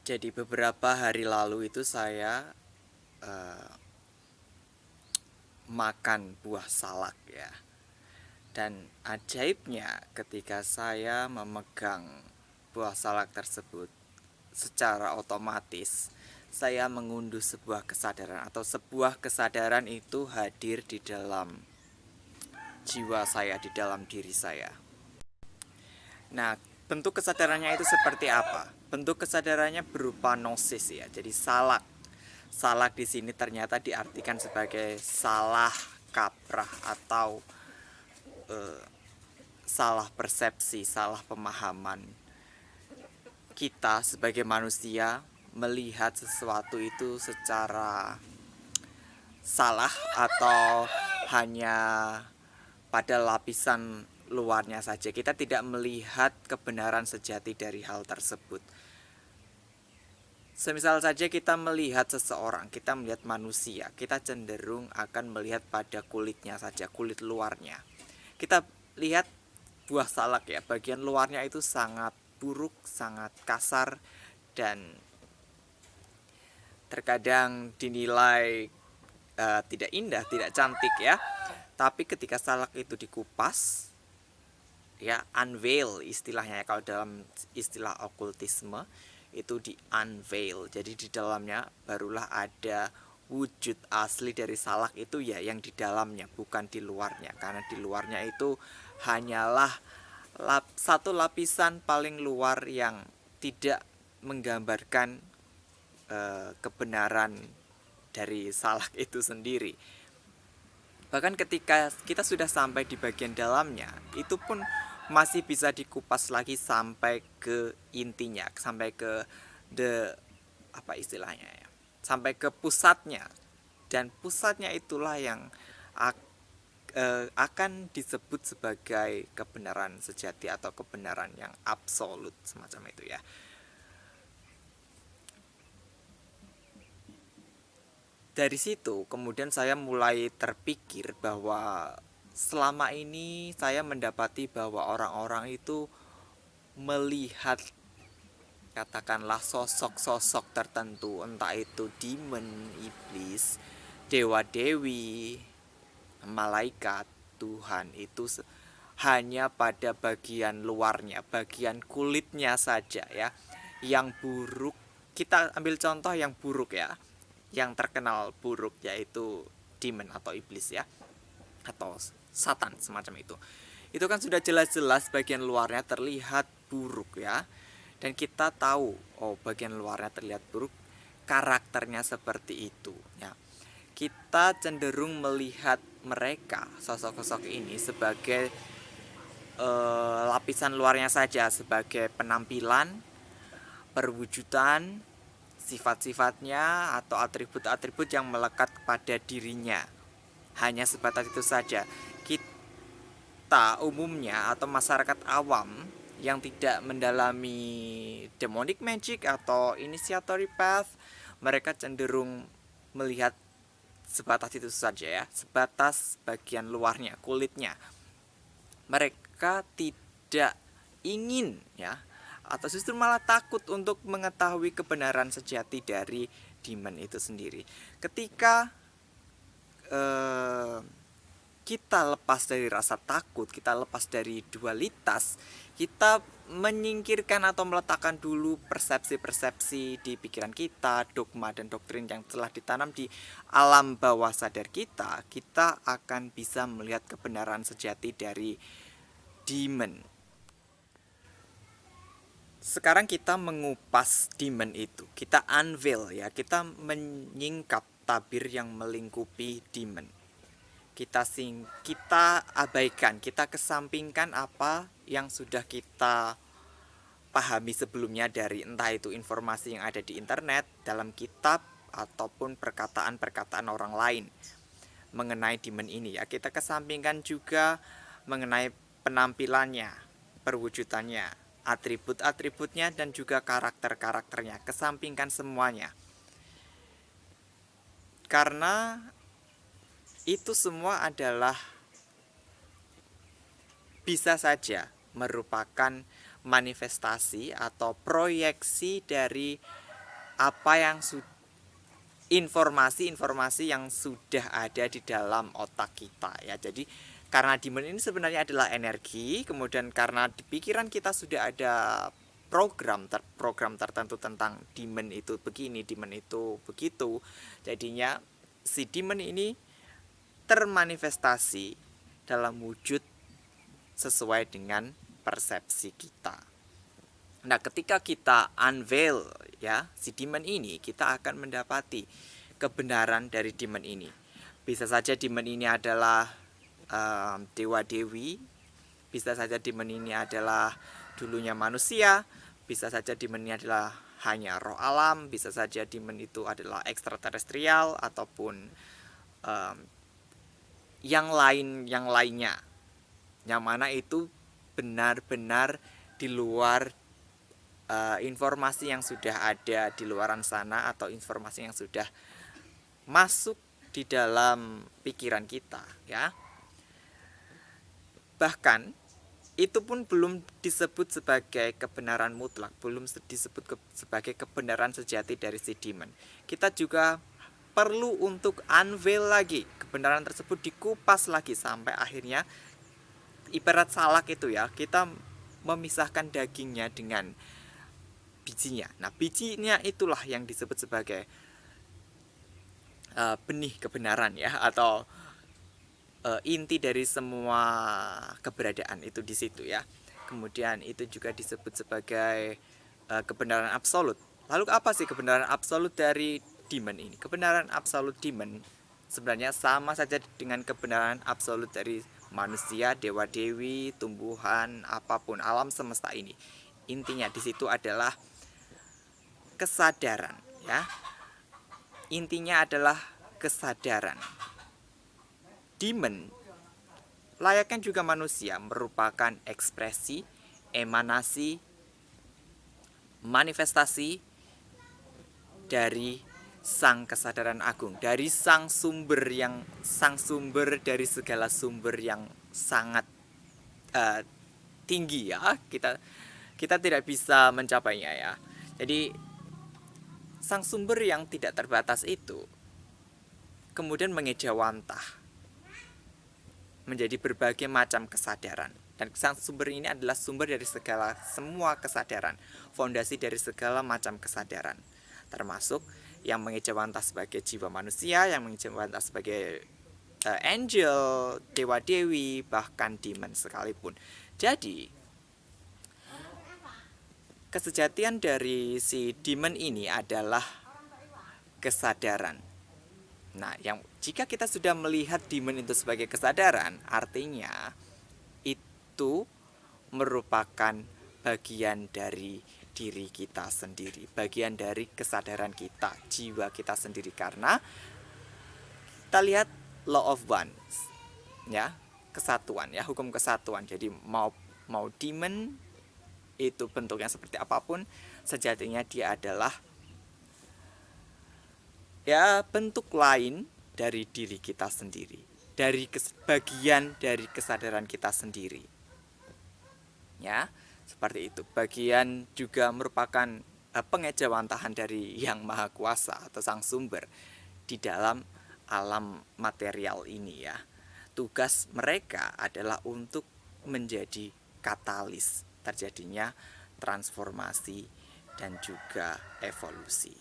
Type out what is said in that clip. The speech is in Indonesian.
Jadi beberapa hari lalu itu saya eh, makan buah salak ya. Dan ajaibnya ketika saya memegang buah salak tersebut, secara otomatis saya mengunduh sebuah kesadaran, atau sebuah kesadaran itu hadir di dalam jiwa saya, di dalam diri saya. Nah, bentuk kesadarannya itu seperti apa? Bentuk kesadarannya berupa gnosis ya. Jadi salak. Salak di sini ternyata diartikan sebagai salah kaprah atau salah persepsi, salah pemahaman. Kita sebagai manusia melihat sesuatu itu secara salah atau hanya pada lapisan luarnya saja. Kita tidak melihat kebenaran sejati dari hal tersebut. Semisal saja kita melihat seseorang, kita melihat manusia, kita cenderung akan melihat pada kulitnya saja, kulit luarnya. Kita lihat buah salak ya, bagian luarnya itu sangat buruk, sangat kasar, dan terkadang dinilai tidak indah, tidak cantik ya. Tapi ketika salak itu dikupas, ya unveil istilahnya ya, kalau dalam istilah okultisme itu di unveil. Jadi di dalamnya barulah ada wujud asli dari salak itu ya, yang di dalamnya, bukan di luarnya. Karena di luarnya itu hanyalah satu lapisan paling luar yang tidak menggambarkan kebenaran dari salak itu sendiri. Bahkan ketika kita sudah sampai di bagian dalamnya, itu pun masih bisa dikupas lagi sampai ke intinya, sampai ke the apa istilahnya ya, sampai ke pusatnya. Dan pusatnya itulah yang akan disebut sebagai kebenaran sejati atau kebenaran yang absolut, semacam itu ya. Dari situ kemudian saya mulai terpikir bahwa selama ini saya mendapati bahwa orang-orang itu melihat, katakanlah, sosok-sosok tertentu, entah itu demon, iblis, dewa-dewi, malaikat, Tuhan, itu hanya pada bagian luarnya, bagian kulitnya saja ya. Yang buruk, kita ambil contoh yang buruk ya, yang terkenal buruk, yaitu demon atau iblis ya, atau satan semacam itu kan sudah jelas-jelas bagian luarnya terlihat buruk ya, dan kita tahu, oh, bagian luarnya terlihat buruk, karakternya seperti itu ya. Kita cenderung melihat mereka, sosok-sosok ini, sebagai lapisan luarnya saja, sebagai penampilan, perwujudan, sifat-sifatnya atau atribut-atribut yang melekat pada dirinya. Hanya sebatas itu saja. Kita umumnya atau masyarakat awam yang tidak mendalami demonic magic atau initiatory path, mereka cenderung melihat sebatas itu saja ya, sebatas bagian luarnya, kulitnya. Mereka tidak ingin ya, atau justru malah takut untuk mengetahui kebenaran sejati dari demon itu sendiri. Ketika kita lepas dari rasa takut, kita lepas dari dualitas, kita menyingkirkan atau meletakkan dulu persepsi-persepsi di pikiran kita, dogma dan doktrin yang telah ditanam di alam bawah sadar kita, kita akan bisa melihat kebenaran sejati dari demon. Sekarang kita mengupas demon itu, kita unveil ya, kita menyingkap tabir yang melingkupi demon. Kita abaikan, kita kesampingkan apa yang sudah kita pahami sebelumnya dari entah itu informasi yang ada di internet, dalam kitab, ataupun perkataan-perkataan orang lain mengenai demon ini ya. Kita kesampingkan juga mengenai penampilannya, perwujudannya, atribut-atributnya, dan juga karakter-karakternya. Kesampingkan semuanya. Karena itu semua adalah bisa saja merupakan manifestasi atau proyeksi dari apa yang informasi-informasi yang sudah ada di dalam otak kita ya. Jadi karena demon ini sebenarnya adalah energi, kemudian karena di pikiran kita sudah ada program tertentu tentang demon itu begini, demon itu begitu. Jadinya si demon ini termanifestasi dalam wujud sesuai dengan persepsi kita. Nah, ketika kita unveil ya si demon ini, kita akan mendapati kebenaran dari demon ini. Bisa saja demon ini adalah dewa dewi, bisa saja demon ini adalah dulunya manusia, bisa saja demon ini adalah hanya roh alam, bisa saja demon itu adalah ekstraterestrial ataupun yang lainnya, yang mana itu benar-benar di luar informasi yang sudah ada di luaran sana atau informasi yang sudah masuk di dalam pikiran kita ya. Bahkan itu pun belum disebut sebagai kebenaran mutlak, belum disebut sebagai kebenaran sejati dari si demon. Kita juga perlu untuk unveil lagi kebenaran tersebut, dikupas lagi sampai akhirnya ibarat salak itu ya, kita memisahkan dagingnya dengan bijinya. Nah, bijinya itulah yang disebut sebagai benih kebenaran ya, atau inti dari semua keberadaan itu di situ ya. Kemudian itu juga disebut sebagai kebenaran absolut. Lalu apa sih kebenaran absolut dari demon ini? Kebenaran absolut demon sebenarnya sama saja dengan kebenaran absolut dari manusia, dewa dewi, tumbuhan, apapun alam semesta ini. Intinya di situ adalah kesadaran ya. Intinya adalah kesadaran. Demon layaknya juga manusia merupakan ekspresi, emanasi, manifestasi dari sang kesadaran agung, dari sang sumber dari segala sumber yang sangat tinggi ya. Kita tidak bisa mencapainya ya. Jadi sang sumber yang tidak terbatas itu kemudian mengejawantah menjadi berbagai macam kesadaran. Dan sang sumber ini adalah sumber dari semua kesadaran, fondasi dari segala macam kesadaran, termasuk yang mengejawantah sebagai jiwa manusia, yang mengejawantah sebagai angel, dewa dewi, bahkan demon sekalipun. Jadi kesejatian dari si demon ini adalah kesadaran. Nah, jika kita sudah melihat demon itu sebagai kesadaran, artinya itu merupakan bagian dari diri kita sendiri, bagian dari kesadaran kita, jiwa kita sendiri. Karena kita lihat law of one, ya, kesatuan, ya, hukum kesatuan. Jadi mau demon itu bentuknya seperti apapun, sejatinya dia adalah ya bentuk lain dari diri kita sendiri, dari bagian dari kesadaran kita sendiri. Ya, seperti itu. Bagian juga merupakan pengejawantahan dari Yang Maha Kuasa atau Sang Sumber di dalam alam material ini ya. Tugas mereka adalah untuk menjadi katalis terjadinya transformasi dan juga evolusi.